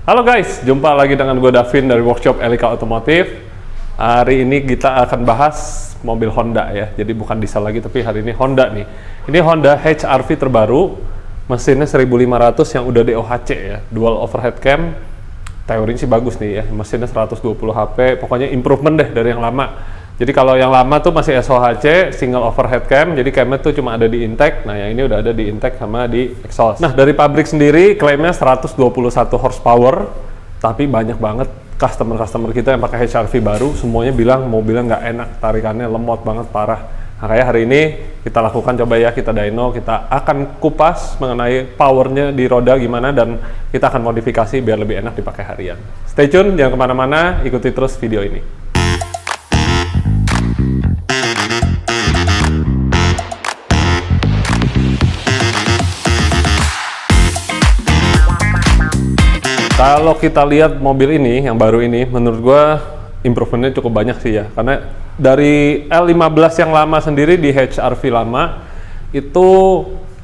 Halo guys, jumpa lagi dengan gue Davin dari Workshop Elika Otomotif. Hari ini kita akan bahas mobil Honda ya. Jadi bukan diesel lagi, tapi hari ini Honda nih. Ini Honda HR-V terbaru, mesinnya 1500 yang udah DOHC ya, dual overhead cam. Teorinya sih bagus nih ya, mesinnya 120 HP, pokoknya improvement deh dari yang lama. Jadi kalau yang lama tuh masih SOHC, single overhead cam, jadi camnya tuh cuma ada di intake. Nah yang ini udah ada di intake sama di exhaust. Nah dari pabrik sendiri klaimnya 121 horsepower, tapi banyak banget customer kita yang pakai HR-V baru, semuanya bilang mobilnya nggak enak, tarikannya lemot banget, parah. Makanya hari ini kita lakukan, coba ya kita dyno, kita akan kupas mengenai powernya di roda gimana, dan kita akan modifikasi biar lebih enak dipakai harian. Stay tune, jangan kemana-mana, ikuti terus video ini. Kalau kita lihat mobil ini, yang baru ini, menurut gue improvementnya cukup banyak sih ya. Karena dari L15 yang lama sendiri di HR-V lama, itu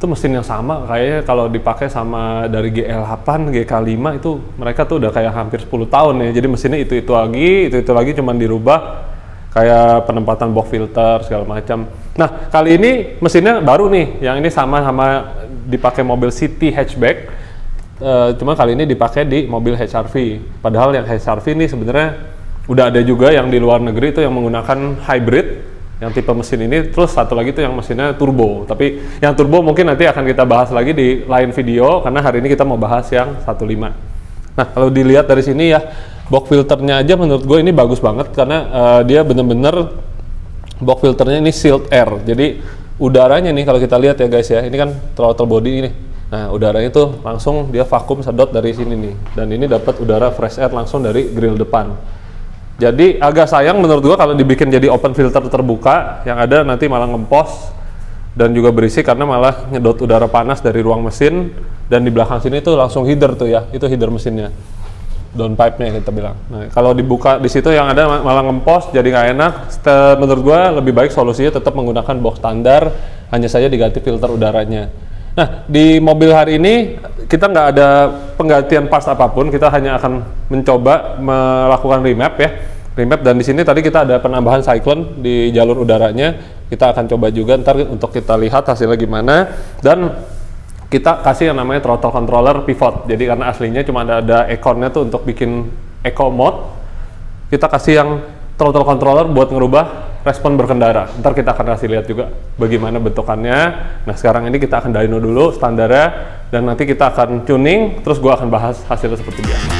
mesin yang sama. Kayaknya kalau dipakai sama dari GL8, GK5 itu mereka tuh udah kayak hampir 10 tahun ya. Jadi mesinnya itu lagi, cuman dirubah. Kayak penempatan box filter, segala macam. Nah, kali ini mesinnya baru nih. Yang ini sama dipakai mobil city hatchback. Cuma kali ini dipakai di mobil HR-V. Padahal yang HR-V ini sebenarnya udah ada juga yang di luar negeri itu yang menggunakan hybrid, yang tipe mesin ini. Terus satu lagi tuh yang mesinnya turbo. Tapi yang turbo mungkin nanti akan kita bahas lagi di lain video, karena hari ini kita mau bahas yang 1.5. Nah kalau dilihat dari sini ya, box filternya aja menurut gue ini bagus banget, karena dia bener-bener box filternya ini sealed air. Jadi udaranya nih kalau kita lihat ya guys ya, ini kan throttle body ini. Nah, udaranya itu langsung dia vakum sedot dari sini nih. Dan ini dapat udara fresh air langsung dari grill depan. Jadi agak sayang menurut gua kalau dibikin jadi open filter terbuka, yang ada nanti malah ngempos dan juga berisik karena malah nyedot udara panas dari ruang mesin, dan di belakang sini tuh langsung header tuh ya. Itu header mesinnya. Downpipe-nya kita bilang. Nah, kalau dibuka di situ yang ada malah ngempos, jadi nggak enak. Menurut gua lebih baik solusinya tetap menggunakan box standar, hanya saja diganti filter udaranya. Nah, di mobil hari ini kita nggak ada penggantian parts apapun, kita hanya akan mencoba melakukan remap ya. Remap, dan di sini tadi kita ada penambahan cyclone di jalur udaranya. Kita akan coba juga ntar untuk kita lihat hasilnya gimana, dan kita kasih yang namanya throttle controller pivot. Jadi karena aslinya cuma ada econnya tuh untuk bikin eco mode, kita kasih yang throttle controller buat ngerubah respon berkendara. Ntar kita akan kasih lihat juga bagaimana bentukannya. Nah sekarang ini kita akan dyno dulu standarnya, dan nanti kita akan tuning, terus gua akan bahas hasilnya seperti biasa.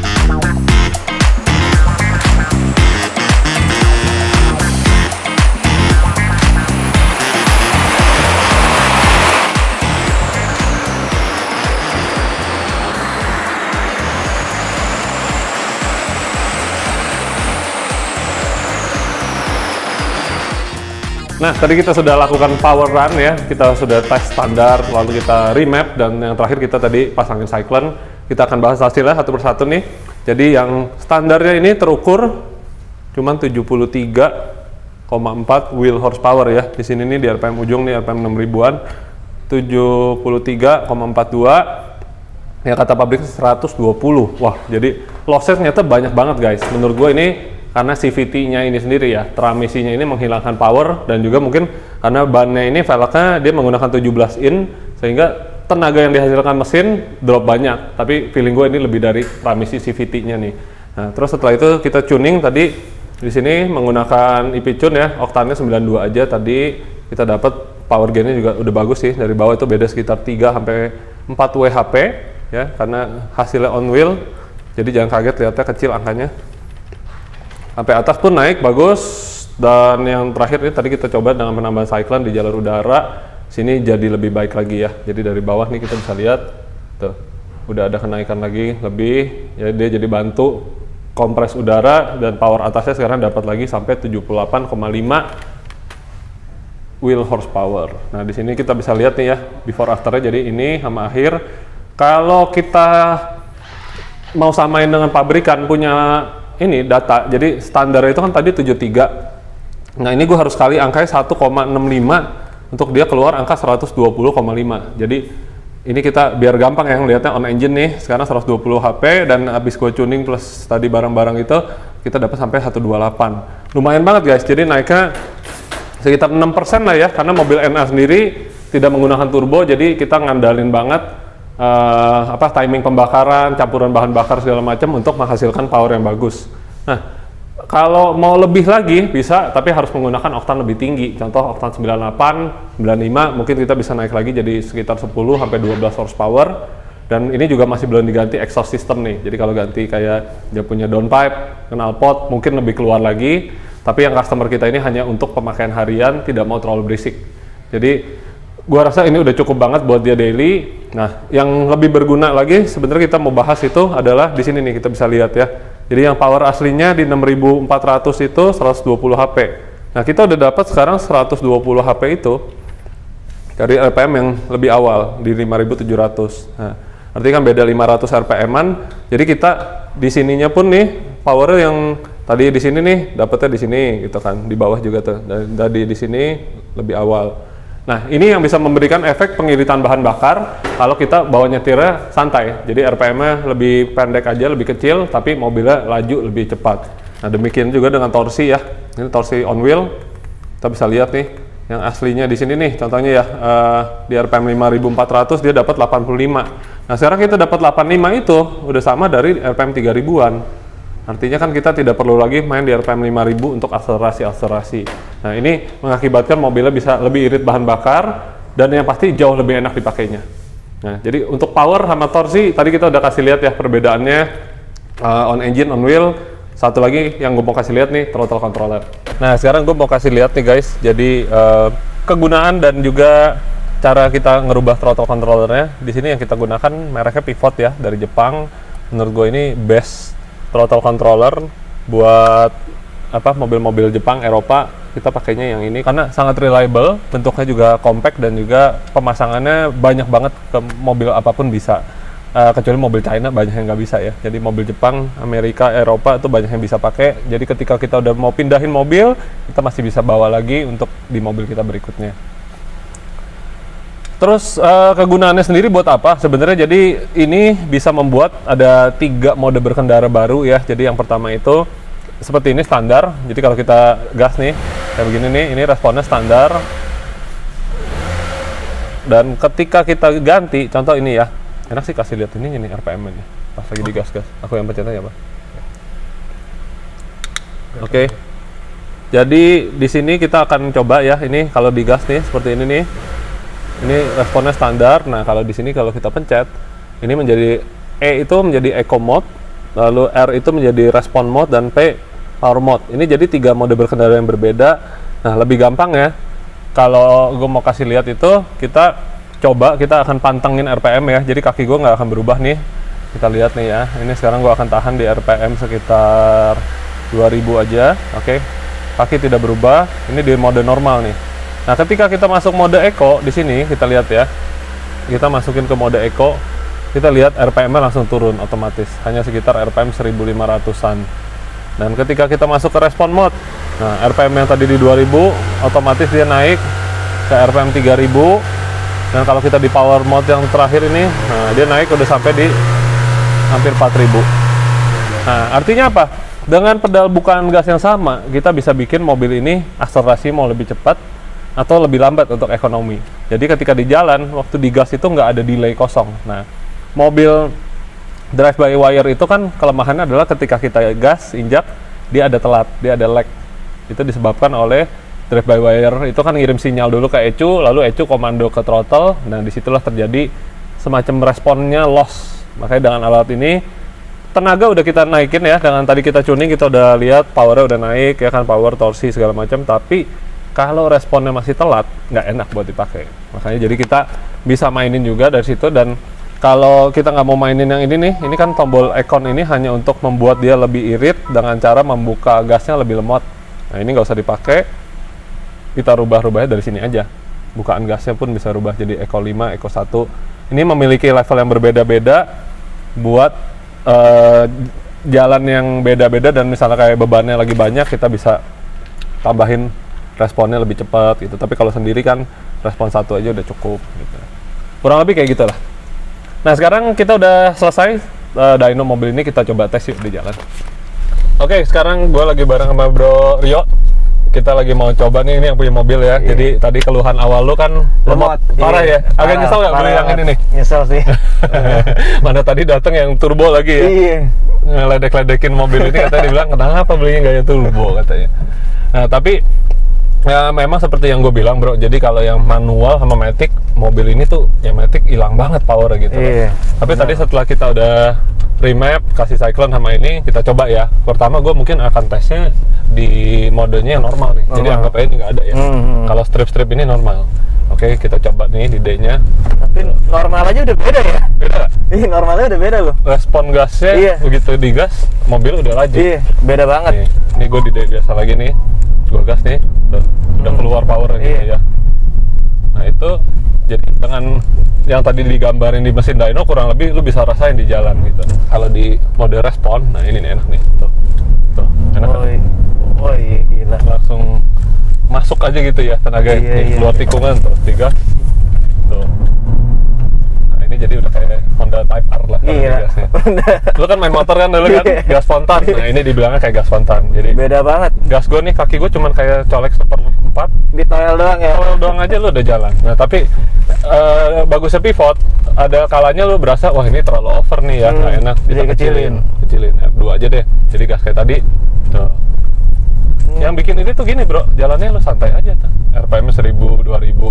Nah, tadi kita sudah lakukan power run ya, kita sudah tes standar, lalu kita remap, dan yang terakhir kita tadi pasangin cyclone. Kita akan bahas hasilnya satu persatu nih. Jadi yang standarnya ini terukur cuman 73,4 wheel horsepower ya. Di sini nih di RPM ujung nih RPM 6000-an, 73,42. Ya kata pabrik 120. Wah, jadi lossnya ternyata banyak banget guys. Menurut gue ini karena CVT-nya ini sendiri ya, transmisinya ini menghilangkan power, dan juga mungkin karena bannya ini velgnya dia menggunakan 17 in, sehingga tenaga yang dihasilkan mesin drop banyak. Tapi feeling gue ini lebih dari transmisi CVT-nya nih. Nah, terus setelah itu kita tuning tadi di sini menggunakan EP Tune ya, oktannya 92 aja. Tadi kita dapat power gain-nya juga udah bagus sih, dari bawah itu beda sekitar 3 sampai 4 WHP ya, karena hasilnya on wheel. Jadi jangan kaget lihatnya kecil angkanya. Sampai atas pun naik bagus, dan yang terakhir ini tadi kita coba dengan penambahan cyclone di jalur udara, sini jadi lebih baik lagi ya. Jadi dari bawah nih kita bisa lihat tuh udah ada kenaikan lagi lebih ya, dia jadi bantu kompres udara, dan power atasnya sekarang dapat lagi sampai 78,5 wheel horsepower. Nah di sini kita bisa lihat nih ya before afternya, jadi ini sama akhir. Kalau kita mau samain dengan pabrikan punya ini data, jadi standar itu kan tadi 73. Nah ini gue harus kali angkanya 1,65 untuk dia keluar angka 120,5. Jadi Ini kita biar gampang ya ngeliatnya on engine nih, sekarang 120 HP dan abis gue tuning plus tadi barang-barang itu kita dapat sampai 128. Lumayan banget guys, jadi naiknya sekitar 6% lah ya, karena mobil NA sendiri tidak menggunakan turbo, jadi kita ngandalin banget timing pembakaran, campuran bahan bakar segala macam untuk menghasilkan power yang bagus. Nah, kalau mau lebih lagi bisa, tapi harus menggunakan oktan lebih tinggi. Contoh oktan 98, 95, mungkin kita bisa naik lagi jadi sekitar 10 sampai 12 horsepower. Dan ini juga masih belum diganti exhaust system nih. Jadi kalau ganti kayak dia punya downpipe, knalpot, mungkin lebih keluar lagi. Tapi yang customer kita ini hanya untuk pemakaian harian, tidak mau terlalu berisik. Jadi gua rasa ini udah cukup banget buat dia daily. Nah, yang lebih berguna lagi sebenarnya kita mau bahas itu adalah di sini nih, kita bisa lihat ya. Jadi yang power aslinya di 6400 itu 120 HP. Nah, kita udah dapat sekarang 120 HP itu dari RPM yang lebih awal di 5700. Nah, artinya kan beda 500 RPM-an. Jadi kita di sininya pun nih power yang tadi di sini nih dapatnya di sini gitu kan. Di bawah juga tuh. Dan tadi di sini lebih awal. Nah, ini yang bisa memberikan efek pengiritan bahan bakar kalau kita bawa nyetirnya santai. Jadi RPM-nya lebih pendek aja, lebih kecil, tapi mobilnya laju lebih cepat. Nah, demikian juga dengan torsi ya. Ini torsi on wheel. Kita bisa lihat nih, yang aslinya di sini nih, contohnya ya, di RPM 5400 dia dapat 85. Nah, sekarang kita dapat 85 itu udah sama dari RPM 3000-an. Artinya kan kita tidak perlu lagi main di RPM 5000 untuk akselerasi. Nah, ini mengakibatkan mobilnya bisa lebih irit bahan bakar dan yang pasti jauh lebih enak dipakainya. Nah, jadi untuk power sama torsi tadi kita udah kasih lihat ya perbedaannya on engine, on wheel. Satu lagi yang gue mau kasih lihat nih, throttle controller. Nah, sekarang gue mau kasih lihat nih guys. Jadi kegunaan dan juga cara kita ngerubah throttle controllernya. Di sini yang kita gunakan mereknya Pivot ya, dari Jepang. Menurut gue ini best throttle controller buat mobil-mobil Jepang, Eropa. Kita pakainya yang ini karena sangat reliable, bentuknya juga compact dan juga pemasangannya banyak banget ke mobil apapun bisa. Kecuali mobil China banyak yang nggak bisa ya. Jadi mobil Jepang, Amerika, Eropa itu banyak yang bisa pakai. Jadi ketika kita udah mau pindahin mobil, kita masih bisa bawa lagi untuk di mobil kita berikutnya. Terus kegunaannya sendiri buat apa? Sebenarnya jadi ini bisa membuat ada 3 mode berkendara baru ya. Jadi yang pertama itu seperti ini standar. Jadi kalau kita gas nih kayak begini nih, ini responnya standar. Dan ketika kita ganti, contoh ini ya, enak sih kasih lihat ini nih RPM nya pas lagi digas-gas. Aku yang pencetnya ya Pak. Oke. Jadi di sini kita akan coba ya, ini kalau digas nih seperti ini nih. Ini responnya standar. Nah, kalau di sini kalau kita pencet, ini menjadi E itu menjadi Eco Mode, lalu R itu menjadi Respon Mode, dan P Power Mode. Ini jadi 3 mode berkendara yang berbeda. Nah, lebih gampang ya. Kalau gue mau kasih lihat itu, kita coba, kita akan pantengin RPM ya. Jadi kaki gue nggak akan berubah nih. Kita lihat nih ya. Ini sekarang gue akan tahan di RPM sekitar 2000 aja. Oke. Kaki tidak berubah. Ini di mode normal nih. Nah, ketika kita masuk mode Eco di sini, kita lihat ya. Kita masukin ke mode Eco, kita lihat RPM-nya langsung turun otomatis, hanya sekitar RPM 1500-an. Dan ketika kita masuk ke Respon Mode, nah RPM yang tadi di 2000, otomatis dia naik ke RPM 3000. Dan kalau kita di Power Mode yang terakhir ini, nah dia naik udah sampai di hampir 4000. Nah, artinya apa? Dengan pedal bukaan gas yang sama, kita bisa bikin mobil ini akselerasi mau lebih cepat atau lebih lambat untuk ekonomi. Jadi ketika di jalan, waktu digas itu nggak ada delay kosong. Nah, mobil drive by wire itu kan kelemahannya adalah ketika kita gas, injak, dia ada telat, dia ada lag. Itu disebabkan oleh drive by wire itu kan ngirim sinyal dulu ke ECU, lalu ECU komando ke throttle. Nah, disitulah terjadi semacam responnya loss. Makanya dengan alat ini, tenaga udah kita naikin ya, dengan tadi kita tuning, kita udah lihat powernya udah naik ya kan, power, torsi, segala macam, tapi kalau responnya masih telat, nggak enak buat dipakai. Makanya jadi kita bisa mainin juga dari situ. Dan kalau kita nggak mau mainin yang ini nih, ini kan tombol Econ ini hanya untuk membuat dia lebih irit dengan cara membuka gasnya lebih lemot. Nah, ini nggak usah dipakai, kita rubah-rubahnya dari sini aja. Bukaan gasnya pun bisa rubah jadi Eco 5, Eco 1. Ini memiliki level yang berbeda-beda buat jalan yang beda-beda, dan misalnya kayak bebannya lagi banyak, kita bisa tambahin responnya lebih cepat gitu. Tapi kalau sendiri kan respon 1 aja udah cukup gitu. Kurang lebih kayak gitulah. Nah sekarang kita udah selesai dyno mobil ini, kita coba tes yuk di jalan. Oke, sekarang gue lagi bareng sama Bro Rio. Kita lagi mau coba nih, ini yang punya mobil ya. Jadi tadi keluhan awal lu kan lemot parah ya. Agak nyesel nggak beli yang ini nih? Nyesel sih. Mana tadi datang yang turbo lagi ya? Iya. Ngeledek-ledekin mobil ini, katanya dibilang kenapa belinya nggak ya turbo katanya. Nah tapi ya memang seperti yang gue bilang bro, jadi kalau yang manual sama matic, mobil ini tuh yang matic hilang banget power gitu. Iya. Tapi tadi setelah kita udah remap, kasih cyclone sama ini, kita coba ya. Pertama gue mungkin akan tesnya di modenya yang normal nih. Jadi anggap aja nggak ada ya. Kalau strip-strip ini normal. Oke, kita coba nih di D-nya. Tapi normal aja udah beda ya? Beda nggak? Iya, normalnya udah beda loh. Respon gasnya, Iya. begitu digas, mobil udah laju. Iya, beda banget. Nih, ini gue di D biasa lagi nih. Gue gas nih, udah keluar power gitu Iya. ya. Nah itu, jadi dengan yang tadi digambarin di mesin dyno kurang lebih lu bisa rasain di jalan gitu. Kalau di mode respon, nah ini nih enak nih, tuh enak kan? Oh iya, gila. Langsung masuk aja gitu ya tenaga Iya, nih, iya. keluar tikungan tuh, digas tuh. Nah ini jadi udah kayak Honda Type R lah kalau Iya. digasnya. Lu kan main motor kan dulu kan, Iya. gas spontan. Nah ini dibilangnya kayak gas spontan. Jadi Beda banget. gas gue nih, kaki gue cuman kayak colek 1/4, Di toel doang ya. kalau doang aja lu udah jalan. Nah tapi bagusnya pivot, ada kalanya lu berasa wah ini terlalu over nih ya, nggak enak, jadi kita kecilin. kecilin R2 aja deh, jadi gas kayak tadi tuh. Yang bikin ini tuh gini bro, jalannya lu santai aja tuh, RPM-nya 1000, 2000,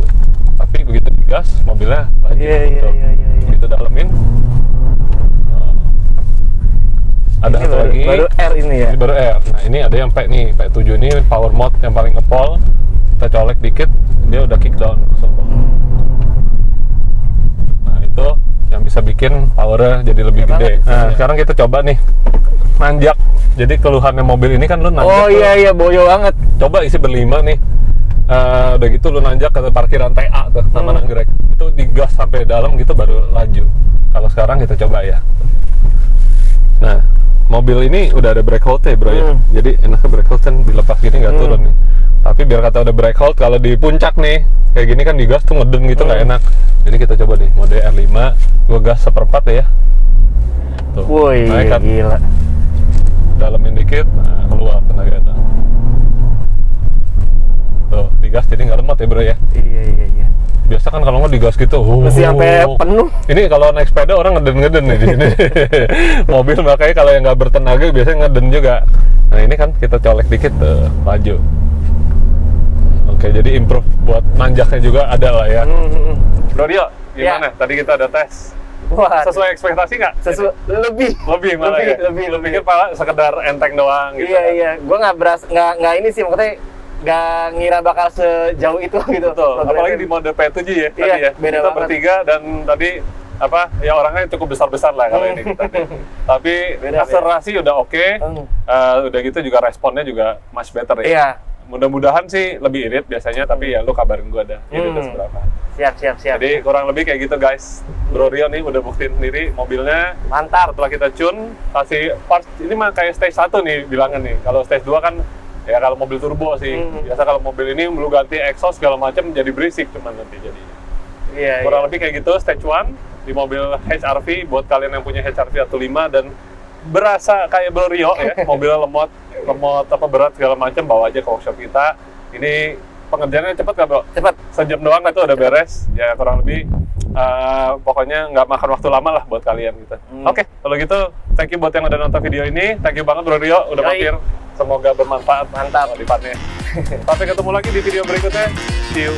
tapi begitu digas mobilnya laju. Iya, iya, tuh. iya, iya. Begitu dalemin, ada Ini satu lagi, baru R ini ya. ini baru R. Nah ini ada yang P nih, P7 ini power mode yang paling ngepol. Kita colek dikit, dia udah kick down langsung. Nah itu yang bisa bikin powernya jadi lebih Iya gede. banget. Nah Iya. sekarang kita coba nih nanjak. Jadi keluhannya mobil ini kan lu nanjak. Oh tuh. iya, boyo banget. Coba isi berlima nih. Udah gitu lu nanjak ke parkiran TA tuh sama Nagrek. Itu digas sampai dalam gitu baru laju. Kalau sekarang kita coba ya. Nah, mobil ini udah ada brake hold ya bro ya. Jadi enaknya brake hold kan dilepas gini nggak turun nih. Tapi biar kata udah brake hold, kalau di puncak nih kayak gini kan digas tuh ngeden gitu nggak enak. Jadi kita coba nih mode R5, gua gas 1/4 ya. Tuh, Woi, naik kan, gila. dalemin dikit, nah, keluar tenaga itu. Tuh, digas jadi nggak lemot ya bro ya. Iya. Biasa kan kalau nggak digas gitu, Mesti sampai penuh. Ini kalau naik sepeda orang ngeden-ngeden nih di sini. Mobil makanya kalau yang nggak bertenaga biasanya ngeden juga. Nah ini kan kita colek dikit, laju. Oke, jadi improve buat nanjaknya juga ada lah ya. Bro Dio, gimana? Tadi kita ada tes. Wah, Sesuai ekspektasi nggak? lebih. Lebih malah ya? Lu pikir malah sekedar enteng doang gitu. Iya. Gue nggak ini sih, maksudnya nggak ngira bakal sejauh itu gitu. Betul, apalagi di mode P7 ya tadi ya. Beda Kita banget. bertiga dan tadi apa ya orangnya cukup besar-besar lah kalau ini kita. Tapi Beda. akselerasi udah oke. Udah gitu juga responnya juga much better ya. Iya. Mudah-mudahan sih lebih irit biasanya, tapi ya lu kabarin gua dah iritnya seberapa. Siap. Jadi kurang lebih kayak gitu guys. Bro Rio nih udah buktiin sendiri mobilnya. Mantap. Setelah kita tune, kasih parts, ini mah kayak stage 1 nih bilangan nih. Kalau stage 2 kan ya kalau mobil turbo sih. Biasa kalau mobil ini lu ganti exhaust segala macam jadi berisik cuman nanti jadinya. Iya. Kurang lebih kayak gitu stage 1 di mobil HR-V buat kalian yang punya HR-V 15 dan berasa kayak Bro Rio ya, mobilnya lemot apa berat segala macam, bawa aja ke workshop kita. Ini pengerjaannya cepet nggak bro? Cepet. Sejam doang itu udah beres. Ya kurang lebih pokoknya nggak makan waktu lama lah buat kalian gitu. Oke, kalau gitu thank you buat yang udah nonton video ini. Thank you banget Bro Rio udah Yoi. mampir. Semoga bermanfaat. Mantap. Lipat-lipatnya. Sampai ketemu lagi di video berikutnya. See you.